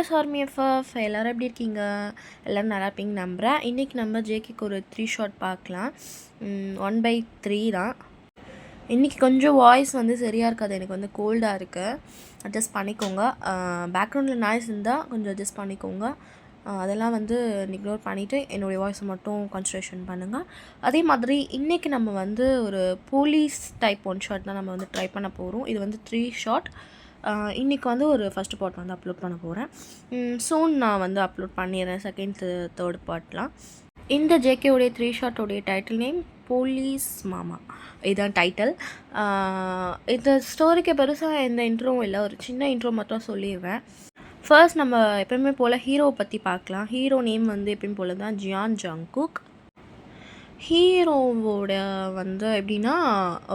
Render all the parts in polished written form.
SRMFF எல்லோரும் எப்படி இருக்கீங்க? எல்லோரும் நல்லா இருப்பீங்க நம்புகிறேன். இன்றைக்கி நம்ம ஜேகேக்கு ஒரு 3 ஷாட் பார்க்கலாம். 1/3 தான். இன்றைக்கி கொஞ்சம் வாய்ஸ் வந்து சரியாக இருக்காது, எனக்கு வந்து கோல்டாக இருக்குது. அட்ஜஸ்ட் பண்ணிக்கோங்க. பேக்ரவுண்டில் நாய்ஸ் இருந்தால் கொஞ்சம் அட்ஜஸ்ட் பண்ணிக்கோங்க. அதெல்லாம் வந்து இக்னோர் பண்ணிவிட்டு என்னுடைய வாய்ஸை மட்டும் கான்சன்ட்ரேஷன் பண்ணுங்கள். அதே மாதிரி இன்றைக்கி நம்ம வந்து ஒரு போலீஸ் டைப் 1 ஷாட் தான் நம்ம வந்து ட்ரை பண்ண போகிறோம். இது வந்து 3 ஷாட். இன்றைக்கி வந்து ஒரு ஃபஸ்ட்டு பார்ட் வந்து அப்லோட் பண்ண போகிறேன். சூன் நான் வந்து அப்லோட் பண்ணிடுறேன் செகண்ட் தேர்ட் பார்ட்லாம். இந்த ஜேகேவுடைய 3 ஷாட்டோடைய டைட்டில் நேம் போலீஸ் மாமா, இதுதான் டைட்டில். இந்த ஸ்டோரிக்கு பெருசாக எந்த இன்ட்ரோவும் இல்லை, ஒரு சின்ன இன்ட்ரோ மட்டும் சொல்லிடுவேன். ஃபர்ஸ்ட் நம்ம எப்பயுமே போல் ஹீரோவை பற்றி பார்க்கலாம். ஹீரோ நேம் வந்து எப்பயும் போல் தான் ஜியான் ஜங்குக். ஹீரோவோட வந்து எப்படின்னா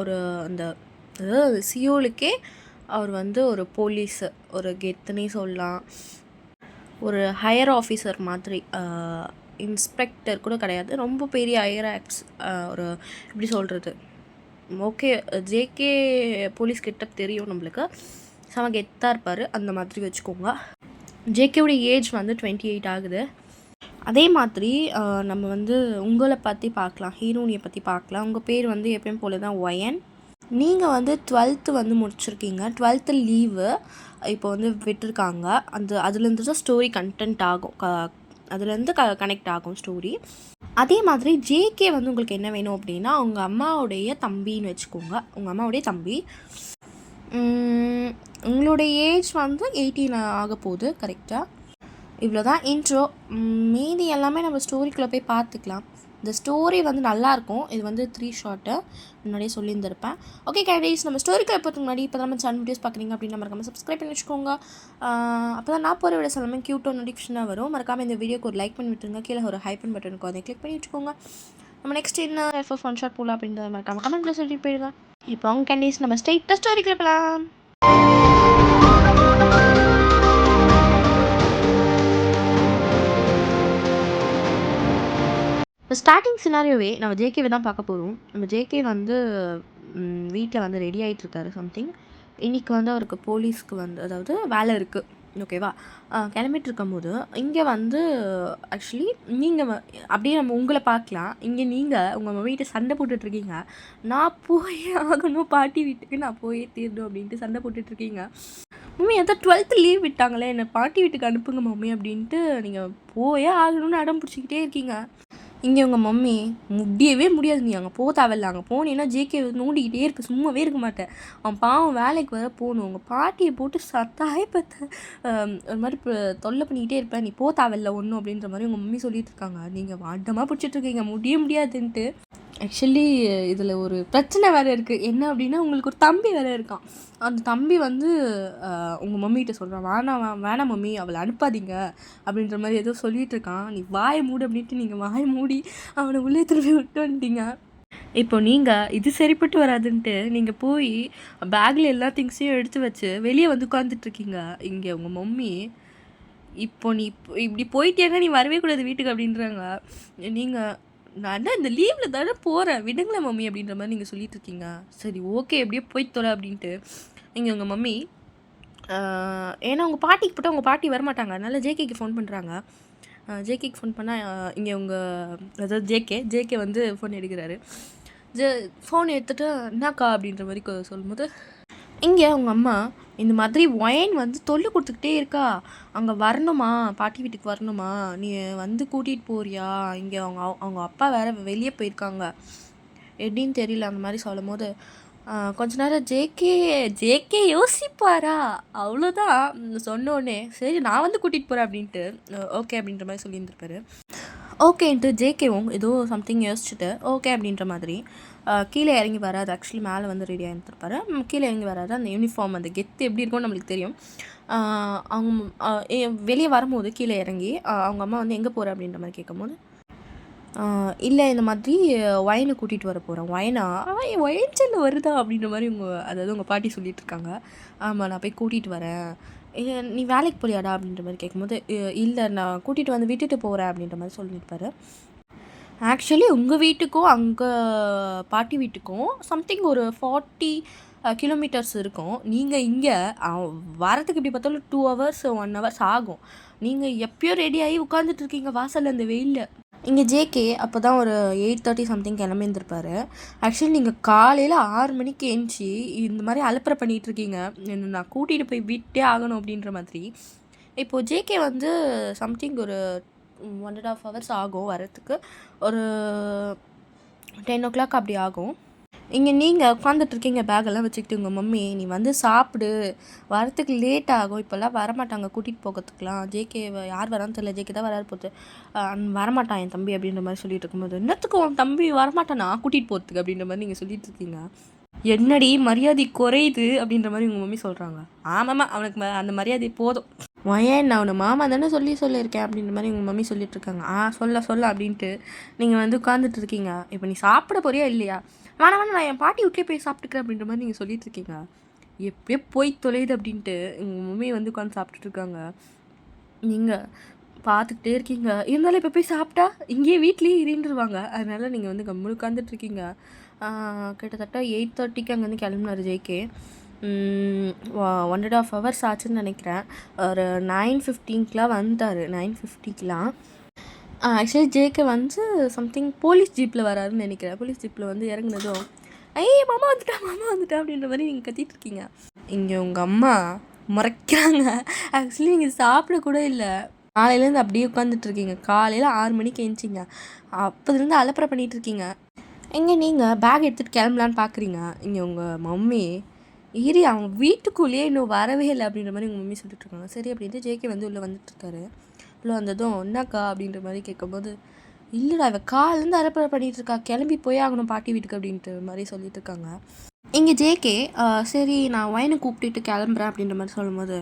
ஒரு அந்த சியோலுக்கே அவர் வந்து ஒரு போலீஸு, ஒரு கெத்துனே சொல்லலாம், ஒரு ஹையர் ஆஃபீஸர் மாதிரி. இன்ஸ்பெக்டர் கூட கிடையாது, ரொம்ப பெரிய ஹையர் ஒரு எப்படி சொல்கிறது, ஓகே ஜேகே போலீஸ் கிட்ட தெரியும் நம்மளுக்கு, செம கெத்தாக இருப்பார், அந்த மாதிரி வச்சுக்கோங்க. ஜேகேவுடைய ஏஜ் வந்து 28 ஆகுது. அதே மாதிரி நம்ம வந்து உங்களை பற்றி பார்க்கலாம், ஹீரோனியை பற்றி பார்க்கலாம். உங்கள் பேர் வந்து எப்பயும் போல தான் ஒயன். நீங்கள் வந்து 12th வந்து முடிச்சிருக்கீங்க. 12th லீவு இப்போ வந்து விட்டுருக்காங்க. அதுலேருந்து தான் ஸ்டோரி கண்டென்ட் ஆகும், அதுலேருந்து கனெக்ட் ஆகும் ஸ்டோரி. அதே மாதிரி ஜேகே வந்து உங்களுக்கு என்ன வேணும் அப்படின்னா, உங்கள் அம்மாவுடைய தம்பின்னு வச்சுக்கோங்க. உங்கள் அம்மாவுடைய தம்பி. உங்களுடைய ஏஜ் வந்து 18 ஆக போகுது கரெக்டாக. இவ்வளோ தான் இன்ட்ரோ. மீதி எல்லாமே நம்ம ஸ்டோரிக்குள்ளே போய் பார்த்துக்கலாம். இந்த ஸ்டோரி வந்து நல்லாயிருக்கும். இது வந்து 3 ஷார்ட்டு முன்னாடியே சொல்லியிருந்திருப்பேன். ஓகே கைஸ், நம்ம ஸ்டோரிக்கு எப்போதுக்கு முன்னாடி இப்போ நம்ம சேனல் வீடியோஸ் பார்க்குறீங்க அப்படின்னா மறக்காமல் சப்ஸ்கிரைப் பண்ணி வச்சுக்கோங்க. அப்போ தான் நான் போகிற வீடியோஸ் எல்லாமே க்யூட்டாக நோட்டிஃபிகேஷனாக வரும். மறக்காமல் இந்த வீடியோக்கு ஒரு லைக் பண்ணி விட்டுருங்க. கீழே ஒரு ஹைப்பன் பட்டன் இருக்கும், அதை கிளிக் பண்ணி வச்சுக்கோங்க. நம்ம நெக்ஸ்ட் என்ன FF 1 ஷாட் போகலாம் அப்படின்றத மறக்காமல் கமெண்ட்டில் சொல்லிட்டு போயிடுங்க. இப்போ அவங்க கேண்டீஸ் நம்ம ஸ்ட்ரெயிட்டாக ஸ்டோரிக்கு போகலாம். இப்போ ஸ்டார்டிங் சினாரியோவே நம்ம ஜேகேவை தான் பார்க்க போகிறோம். நம்ம ஜேகே வந்து வீட்டில் வந்து ரெடி ஆகிட்டுருக்காரு சம்திங். இன்றைக்கி வந்து அவருக்கு போலீஸ்க்கு வந்து அதாவது வேலை இருக்குது, ஓகேவா. கிளம்பிட்டு இருக்கும்போது இங்கே வந்து ஆக்சுவலி நீங்கள் அப்படியே நம்ம உங்களை பார்க்கலாம். இங்கே நீங்கள் உங்கள் வீட்டை சண்டை போட்டுட்ருக்கீங்க. நான் போயே ஆகணும், பாட்டி வீட்டுக்கு நான் போயே தீரணும் அப்படின்ட்டு சண்டை போட்டுட்ருக்கீங்க. மம்மி அதான் 12th லீவ் விட்டாங்களே, என்னை பாட்டி வீட்டுக்கு அனுப்புங்க மம்மி அப்படின்ட்டு நீங்கள் போயே ஆகணும்னு அடம் பிடிச்சிக்கிட்டே இருக்கீங்க. இங்கே உங்கள் மம்மி முடியவே முடியாது, நீ அங்கே போக தேவையில்ல, அங்கே போனீங்கன்னா ஜேகே நோண்டிக்கிட்டே இருப்பேன், சும்மாவே இருக்க மாட்டேன், அவன் பாவம் வேலைக்கு வர போகணும், உங்கள் பாட்டியை போட்டு சத்தாயே பார்த்த ஒரு மாதிரி தொல்லை பண்ணிக்கிட்டே இருப்பேன், நீ போக தேவையில்ல ஒன்றும் அப்படின்ற மாதிரி உங்கள் மம்மி சொல்லிட்டு இருக்காங்க. நீங்கள் வாட்டமாக பிடிச்சிட்ருக்கீங்க, முடியாதுன்ட்டு. ஆக்சுவலி இதில் ஒரு பிரச்சனை வேறு இருக்குது. என்ன அப்படின்னா, உங்களுக்கு ஒரு தம்பி வேறு இருக்கான். அந்த தம்பி வந்து உங்கள் மம்மிகிட்ட சொல்கிறான், வேணாம் மம்மி அவளை அனுப்பாதீங்க அப்படின்ற மாதிரி ஏதோ சொல்லிகிட்டு இருக்கான். நீ வாயை மூடு அப்படின்ட்டு நீங்கள் வாயை மூடி அவனை உள்ளே திரும்பி விட்டு வந்துட்டீங்க. இப்போ நீங்கள் இது சரிப்பட்டு வராதுன்ட்டு நீங்கள் போய் பேக்கில் எல்லா திங்ஸையும் எடுத்து வச்சு வெளியே வந்து உட்காந்துட்ருக்கீங்க. இங்கே உங்கள் மம்மி இப்போ நீ இப்படி போயிட்டேன்னா நீ வரவே கூடாது வீட்டுக்கு அப்படின்றாங்க. நீங்கள் நான் இந்த லீவில் தானே போகிறேன், விடுங்களேன் மம்மி அப்படின்ற மாதிரி நீங்கள் சொல்லிட்டு இருக்கீங்க. சரி ஓகே எப்படியோ போய் தொலை அப்படின்ட்டு இங்கே உங்கள் மம்மி ஏன்னா உங்கள் பாட்டிக்கு போட்டால் உங்கள் பாட்டி வரமாட்டாங்க, அதனால் ஜேகேக்கு ஃபோன் பண்ணுறாங்க. ஜேகேக்கு ஃபோன் பண்ணால் இங்கே அதாவது ஜேகே வந்து ஃபோன் எடுக்கிறாரு. ஃபோன் எடுத்துகிட்டு என்னக்கா அப்படின்ற மாதிரி சொல்லும்போது இங்கே உங்கள் அம்மா இந்த மாதிரி ஒயன் வந்து தொல்லை கொடுத்துக்கிட்டே இருக்கா, அங்கே வரணுமா, பாட்டி வீட்டுக்கு வரணுமா, நீ வந்து கூட்டிகிட்டு போறியா, இங்கே அவங்க அப்பா வேறு வெளியே போயிருக்காங்க எப்படின்னு தெரியல அந்த மாதிரி சொல்லும் போது கொஞ்ச நேரம் ஜேகே யோசிப்பாரா, அவ்வளோதான் சொன்னோடனே சரி நான் வந்து கூட்டிகிட்டு போகிறேன் அப்படின்ட்டு ஓகே அப்படின்ற மாதிரி சொல்லியிருந்துருப்பாரு. ஓகேன்ட்டு ஜேகேவும் ஏதோ சம்திங் யோசிச்சுட்டு ஓகே அப்படின்ற மாதிரி கீழே இறங்கி வராது. ஆக்சுவலி மேலே வந்து ரெடி ஆகிருப்பாரு, கீழே இறங்கி வராது. அந்த யூனிஃபார்ம் அந்த கெத்து எப்படி இருக்கும்னு நம்மளுக்கு தெரியும். அவங்க வெளியே வரும்போது கீழே இறங்கி அவங்க அம்மா வந்து எங்கே போகிற அப்படின்ற மாதிரி கேட்கும்போது இல்லை இந்த மாதிரி ஒயனை கூட்டிகிட்டு வர போகிறேன். ஒயன் செல்ல வருதா அப்படின்ற மாதிரி அதாவது உங்கள் பாட்டி சொல்லிகிட்டு இருக்காங்க. ஆமாம் நான் போய் கூட்டிகிட்டு வரேன், நீ வேலைக்கு போறியாடா அப்படின்ற மாதிரி கேட்கும்போது இல்லை நான் கூட்டிகிட்டு வந்து விட்டுட்டு போகிறேன் அப்படின்ற மாதிரி சொல்லியிருப்பாரு. ஆக்சுவலி உங்கள் வீட்டுக்கும் அங்கே பாட்டி வீட்டுக்கும் சம்திங் ஒரு 40 கிலோமீட்டர்ஸ் இருக்கும். நீங்கள் இங்கே வரத்துக்கு எப்படி பார்த்தாலும் 2 ஹவர்ஸ் 1 ஹவர்ஸ் ஆகும். நீங்கள் எப்பயோ ரெடி ஆகி உட்காந்துட்ருக்கீங்க வாசலில் அந்த வெயிலில். இங்கே ஜேகே அப்போ தான் ஒரு 8:30 சம்திங் கிளம்பியிருந்திருப்பாரு. ஆக்சுவலி நீங்கள் காலையில் 6 மணிக்கு எழுந்துச்சி இந்த மாதிரி அலப்பறை பண்ணிகிட்ருக்கீங்க, நான் கூட்டிகிட்டு போய் விட்டே ஆகணும் அப்படின்ற மாதிரி. இப்போது ஜேகே வந்து சம்திங் ஒரு 1.5 ஹவர்ஸ் ஆகும் வரத்துக்கு. ஒரு 10 o'clock அப்படி ஆகும். இங்கே நீங்கள் உட்காந்துட்ருக்கீங்க பேக்கெல்லாம் வச்சுக்கிட்டு, உங்கள் மம்மி நீ வந்து சாப்பிடு, வரத்துக்கு லேட் ஆகும், இப்போல்லாம் வரமாட்டாங்க கூட்டிகிட்டு போகிறதுக்குலாம், ஜேகே யார் வரான்னு தெரியல, ஜேகே தான் வராது போகுது, வரமாட்டான் என் தம்பி அப்படின்ற மாதிரி சொல்லிட்டு இருக்கும்போது, என்னத்துக்கு உன் தம்பி வரமாட்டானா கூட்டிகிட்டு போகிறதுக்கு அப்படின்ற மாதிரி நீங்கள் சொல்லிட்டு இருக்கீங்க. என்னடி மரியாதை குறையுது அப்படின்ற மாதிரி உங்கள் மம்மி சொல்கிறாங்க. ஆமாம்மா அவனுக்கு அந்த மரியாதை போதும், ஏன் நான் அவனை மாமா தானே சொல்லியிருக்கேன் அப்படின்ற மாதிரி உங்கள் மம்மி சொல்லிட்டுருக்காங்க. சொல்ல அப்படின்ட்டு நீங்கள் வந்து உட்காந்துட்டு இருக்கீங்க. இப்போ நீ சாப்பிட போறியா இல்லையா? வேணாம் நான் என் பாட்டி வீட்லேயே போய் சாப்பிட்டுக்கிறேன் அப்படின்ற மாதிரி நீங்கள் சொல்லிட்டு இருக்கீங்க. எப்படியோ போய் தொலையுது அப்படின்ட்டு உங்கள் மம்மி வந்து உட்காந்து சாப்பிட்டுட்ருக்காங்க. நீங்கள் பார்த்துக்கிட்டே இருக்கீங்க. இருந்தாலும் இப்போ போய் சாப்பிட்டா இங்கேயே வீட்லேயே இருந்துருவாங்க. அதனால் நீங்கள் வந்து கம்முன்னு உட்காந்துட்ருக்கீங்க. கிட்டத்தட்ட 8:30க்கு அங்கேருந்து கிளம்புனார் ஜேகே. 1.5 ஹவர்ஸ் ஆச்சுன்னு நினைக்கிறேன். ஒரு 9:15க்கெலாம் வந்துட்டார். 9:50க்கெலாம் ஆக்சுவலி ஜேகே வந்து சம்திங் போலீஸ் ஜீப்பில் வராருன்னு நினைக்கிறேன். போலீஸ் ஜீப்பில் வந்து இறங்குனதும் ஐயே மாமா வந்துட்டா அப்படின்ற மாதிரி நீங்கள் கத்திட்டு இருக்கீங்க. இங்கே உங்கள் அம்மா முறைக்கிறாங்க. ஆக்சுவலி நீங்கள் சாப்பிடக்கூட இல்லை, காலையிலேருந்து அப்படியே உட்காந்துட்ருக்கீங்க. காலையில் 6 மணிக்கு எழுந்திச்சிங்க, அப்போதுலேருந்து அலப்பறை பண்ணிகிட்ருக்கீங்க. இங்கே நீங்கள் பேக் எடுத்துகிட்டு கிளம்பலான்னு பார்க்குறீங்க. இங்கே உங்கள் மம்மி அவங்க வீட்டுக்குள்ளேயே இன்னும் வரவே இல்லை அப்படின்ற மாதிரி உங்கள் மம்மி சொல்லிட்டுருக்காங்க. சரி அப்படின்ட்டு ஜேகே வந்து உள்ளே வந்துட்டுருக்காரு. உள்ளே வந்ததும் என்னக்கா அப்படின்ற மாதிரி கேட்கும்போது, இல்லைடா இவள் காலேருந்து அலப்பறை பண்ணிகிட்ருக்கா, கிளம்பி போய் ஆகணும் பாட்டி வீட்டுக்கு அப்படின்ட்டு மாதிரி சொல்லிட்டு இருக்காங்க. இங்கே ஜேகே சரி நான் ஒயனை கூப்பிட்டுட்டு கிளம்புறேன் அப்படின்ற மாதிரி சொல்லும்போது,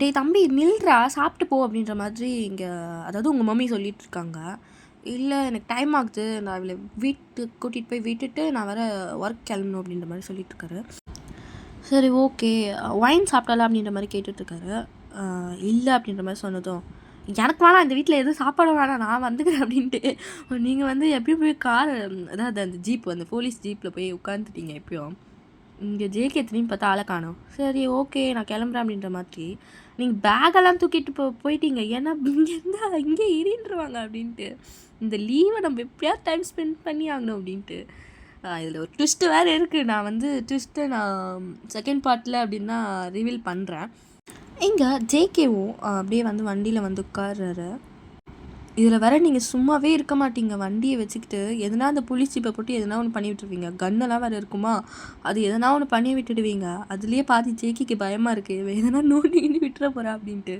டே தம்பி நில்றா சாப்பிட்டு போ அப்படின்ற மாதிரி இங்கே அதாவது உங்கள் மம்மி சொல்லிட்டு இருக்காங்க. இல்லை எனக்கு டைம் ஆகுது, நான் இவளை வீட்டுக்கு கூட்டிகிட்டு போய் விட்டுட்டு நான் வர ஒர்க் கிளம்பணும் அப்படின்ற மாதிரி சொல்லிட்டுருக்காரு. சரி ஓகே ஒயின் சாப்பிடலாம் அப்படின்ற மாதிரி கேட்டுட்ருக்காரு. இல்லை அப்படின்ற மாதிரி சொன்னதும், எனக்கு வேணாம் இந்த வீட்டில் எதுவும் சாப்பாடு வேணாம் நான் வந்துக்கிறேன் அப்படின்ட்டு நீங்கள் வந்து எப்பயும் போய் கார் அதாவது அந்த ஜீப் அந்த போலீஸ் ஜீப்பில் போய் உட்காந்துட்டீங்க. எப்பயும் இங்கே ஜேகே திரும்பி பார்த்தா ஆளை காணோம். சரி ஓகே நான் கிளம்புறேன் அப்படின்ற மாதிரி நீங்கள் பேக்கெல்லாம் தூக்கிட்டு போயிட்டீங்க. ஏன்னா இங்கேருந்து இங்கே இருந்துருவாங்க அப்படின்ட்டு, இந்த லீவை நம்ம எப்படியாவது டைம் ஸ்பெண்ட் பண்ணி ஆகணும் அப்படின்ட்டு. இதில் ஒரு ட்விஸ்ட்டு வேறு இருக்குது. நான் வந்து ட்விஸ்ட்டை நான் செகண்ட் பார்ட்டில் அப்படின்னா ரிவீல் பண்ணுறேன். இங்கே ஜேகேவும் அப்படியே வந்து வண்டியில் வந்து உட்கார்றாரு. இதில் வேற நீங்கள் சும்மாவே இருக்க மாட்டீங்க, வண்டியை வச்சுக்கிட்டு எதனா அந்த போலீஸ் ஜீப்பை போட்டு எதனா ஒன்று பண்ணி விட்டுருவீங்க. கன்னெல்லாம் வேறு இருக்குமா, அது எதனா ஒன்று பண்ணி விட்டுடுவீங்க. அதுலேயே பாதி ஜேகேக்கு பயமாக இருக்குது, எதனா நோண்டி விட்டுற போகிறா அப்படின்ட்டு.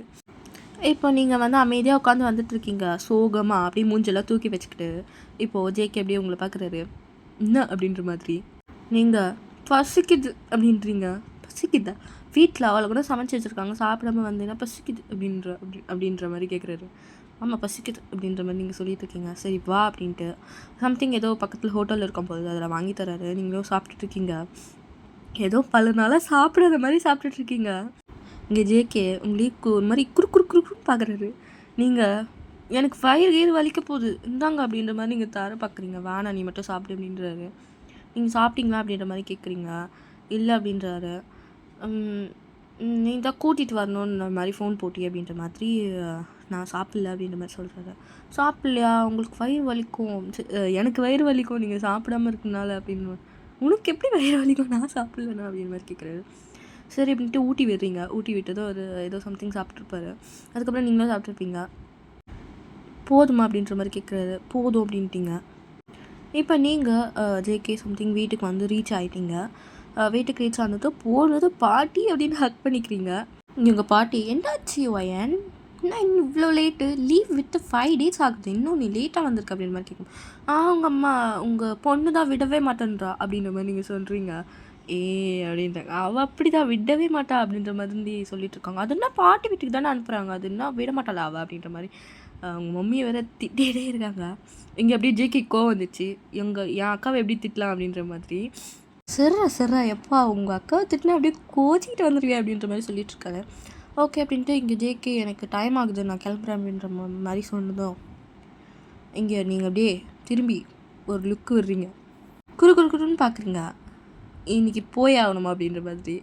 இப்போ நீங்கள் வந்து அமைதியாக உட்காந்து வந்துட்டுருக்கீங்க சோகமாக அப்படியே மூஞ்செல்லாம் தூக்கி வச்சுக்கிட்டு. இப்போது ஜேகே அப்படியே உங்களை பார்க்குறாரு. என்ன அப்படின்ற மாதிரி நீங்கள் பசிக்குது அப்படின்றீங்க. பசிக்குதா? வீட்டில் அவளை கூட சமைச்சி வச்சுருக்காங்க, சாப்பிடாம வந்தீங்கன்னா பசிக்குது அப்படின்ற மாதிரி கேட்குறாரு. ஆமாம் பசிக்குது அப்படின்ற மாதிரி நீங்கள் சொல்லிட்டு இருக்கீங்க. சரி வா அப்படின்ட்டு சம்திங் ஏதோ பக்கத்தில் ஹோட்டலில் இருக்கும் போது அதில் வாங்கி தராரு. நீங்களும் சாப்பிட்டுட்ருக்கீங்க. ஏதோ பல நாளாக சாப்பிடாத மாதிரி சாப்பிட்டுட்ருக்கீங்க. இங்கே ஜேகே உங்களுக்கு ஒரு மாதிரி குறுக்குன்னு பார்க்குறாரு. நீங்கள் எனக்கு வயிறு வலிக்க போகுது இந்தாங்க அப்படின்ற மாதிரி நீங்கள் தர பார்க்குறீங்க. வேணாம் நீ மட்டும் சாப்பிடு அப்படின்றாரு. நீங்கள் சாப்பிட்டீங்களா அப்படின்ற மாதிரி கேட்குறீங்க. இல்லை அப்படின்றாரு. நீ தான் கூட்டிகிட்டு வரணுன்ற மாதிரி ஃபோன் போட்டி அப்படின்ற மாதிரி, நான் சாப்பிடல அப்படின்ற மாதிரி சொல்கிறாரு. சாப்பிட்லையா? உங்களுக்கு வயிறு வலிக்கும். எனக்கு வயிறு வலிக்கும் நீங்கள் சாப்பிடாமல் இருக்கனால அப்படின்னு. உனக்கு எப்படி வயிறு வலிக்கும் நான் சாப்பிட்லண்ணா அப்படின்ற மாதிரி கேட்குறாரு. சரி அப்படின்ட்டு ஊட்டி விடுறீங்க. ஊட்டி விட்டதும் ஒரு ஏதோ சம்திங் சாப்பிட்ருப்பாரு. அதுக்கப்புறம் நீங்களும் சாப்பிட்ருப்பீங்க. போதுமா அப்படின்ற மாதிரி கேட்குறாரு. போதும் அப்படின்ட்டிங்க. இப்போ நீங்கள் ஜேகே சம்திங் வீட்டுக்கு வந்து ரீச் ஆகிட்டீங்க. வீட்டுக்கு ரீச் ஆனதும் போனதும் பாட்டி அப்படின்னு ஹக் பண்ணிக்கிறீங்க. உங்கள் பாட்டி என்னாச்சு ஒயன், என்ன இன்னும் இவ்வளோ லேட்டு, லீவ் விட்டு 5 days ஆகுது, இன்னும் நீ லேட்டாக வந்திருக்க அப்படின்ற மாதிரி கேட்கும். உங்கள் அம்மா உங்கள் பொண்ணு தான் விடவே மாட்டேன்றா அப்படின்ற மாதிரி நீங்கள் சொல்கிறீங்க. அப்படின்றாங்க. அவள் அப்படி தான் விடவே மாட்டா அப்படின்ற மாதிரி சொல்லிட்டு இருக்காங்க. அது என்ன பாட்டி வீட்டுக்கு தானே அனுப்புகிறாங்க, அது என்ன விட மாட்டாளா அவள் அப்படின்ற மாதிரி அவங்க மம்மியை வேற திட்டிகிட்டே இருக்காங்க. இங்கே அப்படியே ஜேகே கோவம் வந்துச்சு. என் அக்காவை எப்படி திட்டலாம் அப்படின்ற மாதிரி. சர்றா எப்பா உங்கள் அக்காவை திட்டினா அப்படியே கோச்சிக்கிட்டு வந்துடுவேன் அப்படின்ற மாதிரி சொல்லிட்டு இருக்காரு. ஓகே அப்படின்ட்டு இங்கே ஜேகே எனக்கு டைம் ஆகுது நான் கிளம்புறேன் அப்படின்ற மாதிரி சொன்னதும் இங்கே நீங்கள் அப்படியே திரும்பி ஒரு லுக்கு விடுறீங்க. குறுன்னு பார்க்குறீங்க. இன்னைக்கு போய் ஆகணுமா அப்படின்ற மாதிரி.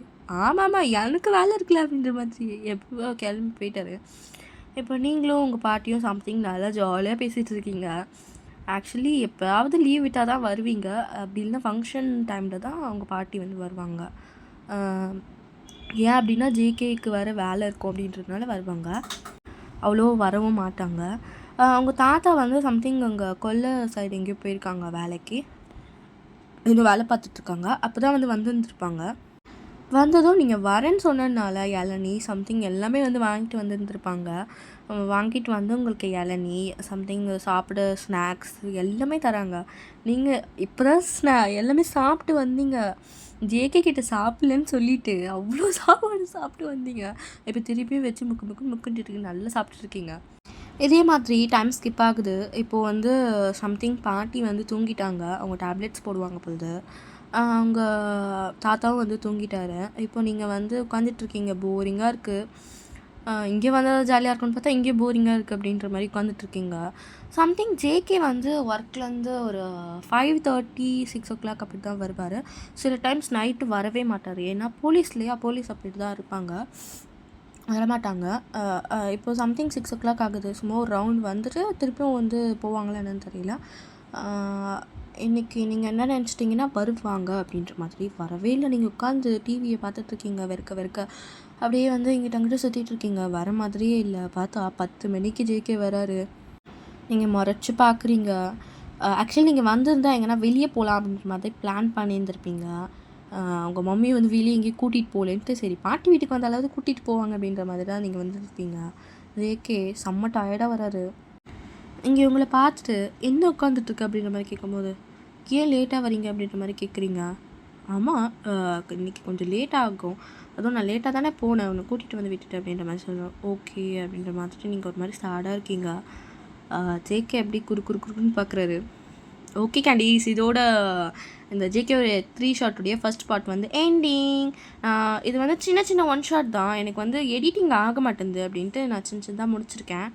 ஆமாம்மா எனக்கு வேலை இருக்குல்ல அப்படின்ற மாதிரி எப்போ கிளம்பி போயிட்டாரு. இப்போ நீங்களும் உங்கள் பாட்டியும் சம்திங் நல்லா ஜாலியாக பேசிகிட்டு இருக்கீங்க. ஆக்சுவலி எப்போயாவது லீவ் விட்டால் தான் வருவீங்க. அப்படி இல்லைன்னா ஃபங்க்ஷன் டைமில் தான் அவங்க பாட்டி வந்து வருவாங்க. ஏன் அப்படின்னா ஜேகேக்கு வேறு வேலை இருக்கும் அப்படின்றதுனால வருவாங்க. அவ்வளோ வரவும் மாட்டாங்க. அவங்க தாத்தா வந்து சம்திங் அங்கே கொல்லை சைடு எங்கேயோ போயிருக்காங்க வேலைக்கு. இன்னும் வேலை பார்த்துட்ருக்காங்க. அப்போ தான் வந்து வந்துருந்துருப்பாங்க. வந்ததும் நீங்கள் வரேன்னு சொன்னதுனால இளநீ சம்திங் எல்லாமே வந்து வாங்கிட்டு வந்துருந்துருப்பாங்க. வாங்கிட்டு வந்து உங்களுக்கு இளநீ சம்திங் சாப்பிட ஸ்நாக்ஸ் எல்லாமே தராங்க. நீங்கள் இப்போ தான் எல்லாமே சாப்பிட்டு வந்தீங்க. ஜேகே கிட்ட சாப்பிட்லன்னு சொல்லிட்டு அவ்வளோ சாப்பாடு சாப்பிட்டு வந்தீங்க. இப்போ திருப்பியும் வச்சு முக்குன்ட்டு நல்லா சாப்பிட்டுருக்கீங்க. இதே மாதிரி டைம் ஸ்கிப் ஆகுது. இப்போது வந்து சம்திங் பாட்டி வந்து தூங்கிட்டாங்க. அவங்க டேப்லெட்ஸ் போடுவாங்க பொழுது. அவங்க தாத்தாவும் வந்து தூங்கிட்டாரு. இப்போ நீங்கள் வந்து உட்காந்துட்ருக்கீங்க. போரிங்காக இருக்குது. இங்கே வந்தால் ஜாலியாக இருக்குன்னு பார்த்தா இங்கே போரிங்காக இருக்குது அப்படின்ற மாதிரி உட்காந்துட்ருக்கீங்க. சம்திங் ஜேகே வந்து ஒர்க்லேருந்து ஒரு 5:30 6 அப்படி தான் வருவார். சில டைம்ஸ் நைட்டு வரவே மாட்டார். ஏன்னா போலீஸ் அப்படி தான் இருப்பாங்க, வரமாட்டாங்க. இப்போது சம்திங் 6 ஆகுது. சும்மா ஒரு ரவுண்ட் வந்துட்டு திருப்பியும் வந்து போவாங்களா என்னன்னு தெரியல. இன்றைக்கி நீங்கள் என்ன நினச்சிட்டிங்கன்னா வருவாங்க அப்படின்ற மாதிரி வரவே இல்லை. நீங்கள் உட்காந்து டிவியை பார்த்துட்ருக்கீங்க வெறுக்க அப்படியே வந்து இங்கிட்ட அங்கிட்ட சுற்றிட்டுருக்கீங்க. வர மாதிரியே இல்லை. பார்த்தா 10 மணிக்கு ஜேகே வராரு. நீங்கள் முறைச்சி பார்க்குறீங்க. ஆக்சுவலி நீங்கள் வந்திருந்தால் எங்கன்னா வெளியே போகலாம் அப்படின்ற மாதிரி பிளான் பண்ணியிருந்திருப்பீங்க. உங்கள் மம்மி வந்து வெளியே எங்கேயும் கூட்டிகிட்டு போகலன்ட்டு சரி பாட்டி வீட்டுக்கு வந்தாலாவது கூட்டிகிட்டு போவாங்க அப்படின்ற மாதிரி தான் நீங்கள் வந்துருப்பீங்க. ஜேகே செம்ம டயர்டாக வராரு. இங்கே இவங்களை பார்த்துட்டு என்ன உட்காந்துட்ருக்கு அப்படின்ற மாதிரி கேட்கும்போது ஏன் லேட்டாக வரீங்க அப்படின்ற மாதிரி கேட்குறீங்க. ஆமாம் இன்றைக்கி கொஞ்சம் லேட் ஆகும், அதுவும் நான் லேட்டாக தானே போனேன், உன்னை கூட்டிகிட்டு வந்து விட்டுட்டு அப்படின்ற மாதிரி சொல்லுவேன். ஓகே அப்படின்ற மாதிரி நீங்கள் ஒரு மாதிரி சேடாக இருக்கீங்க. ஜேகே எப்படி குறுக்குன்னு பார்க்குறாரு. ஓகே கேண்டீஸ், இதோட இந்த ஜேகே 3 ஷார்ட்டுடைய ஃபர்ஸ்ட் பார்ட் வந்து எண்டிங். இது வந்து சின்ன 1 ஷாட் தான். எனக்கு வந்து எடிட்டிங் ஆக மாட்டேங்குது அப்படின்ட்டு நான் சின்னதாக முடிச்சிருக்கேன்.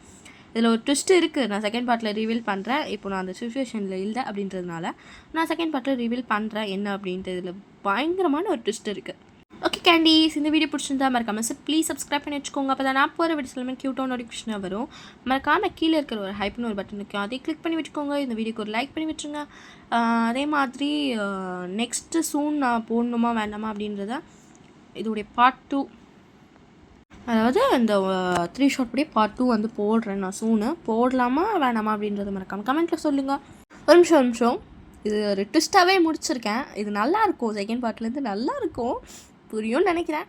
இதில் ஒரு ட்விஸ்ட் இருக்குது. நான் செகண்ட் பார்ட்டில் ரிவீல் பண்ணுறேன். இப்போ நான் அந்த சிச்சுவேஷனில் இல்லை அப்படின்றதுனால நான் செகண்ட் பார்ட்டில் ரிவீல் பண்ணுறேன் என்ன அப்படின்ட்டு. இதில் பயங்கரமான ஒரு ட்விஸ்ட் இருக்குது. ஓகே கேண்டீஸ், இந்த வீடியோ பிடிச்சிருந்தா மறக்காமல் ப்ளீஸ் சப்ஸ்கிரைப் பண்ணி வச்சுக்கோங்க. அப்போ தான் நான் போகிற வீடியோஸ் எல்லாமே க்யூட்டாக நோட்டிஃபிகேஷனாக வரும். மறக்காமல் கீழே இருக்கிற ஒரு ஹைப்னு ஒரு பட்டன் இருக்குது, அதை கிளிக் பண்ணி வச்சுக்கோங்க. இந்த வீடியோக்கு ஒரு லைக் பண்ணி வச்சுருங்க. அதே மாதிரி நெக்ஸ்ட்டு சூன் நான் போடணுமா வேண்டாமா அப்படின்றத இதோடைய பார்ட் 2, அதாவது இந்த 3 ஷார்ட் படி பார்ட் 2 வந்து போடுறேன் நான் சூனு. போடலாமா வேணாமா அப்படின்றத மறக்காமல் கமெண்ட்டில் சொல்லுங்கள். ஒரு நிமிஷம் இது ஒரு ட்விஸ்ட்டாகவே முடிச்சிருக்கேன். இது நல்லாயிருக்கும். செகண்ட் பார்ட்லேருந்து நல்லாயிருக்கும், புரியும்னு நினைக்கிறேன்.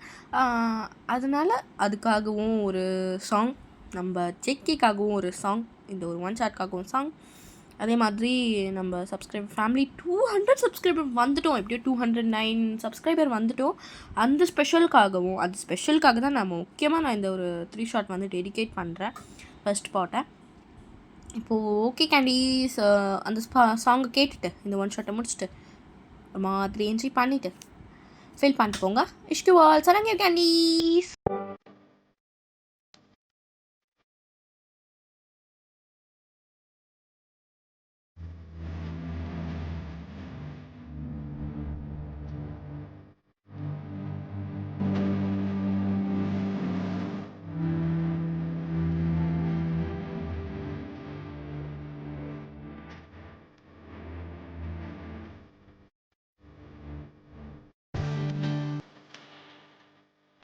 அதனால் அதுக்காகவும் ஒரு சாங், நம்ம ஜேகேக்காகவும் ஒரு சாங், இந்த ஒரு 1 ஷாட்காகவும் சாங். அதே மாதிரி நம்ம சப்ஸ்கிரைபர் ஃபேமிலி 200 சப்ஸ்கிரைபர் வந்துட்டோம். எப்படியோ 209 சப்ஸ்கிரைபர் வந்துட்டோம். அந்த ஸ்பெஷலுக்காக தான் நான் இந்த ஒரு 3 ஷாட் வந்து டெடிகேட் பண்ணுறேன் ஃபர்ஸ்ட் பார்ட்டை. இப்போது ஓகே கேண்டீஸ், அந்த சாங்கை கேட்டுட்டு இந்த 1 ஷாட்டை முடிச்சுட்டு ஒரு மாதிரி என்ஜாய் பண்ணிவிட்டு ஃபீல் பண்ணிட்டு போங்க. இஷ்டு ஆல் சரங்க கேண்டீஸ்.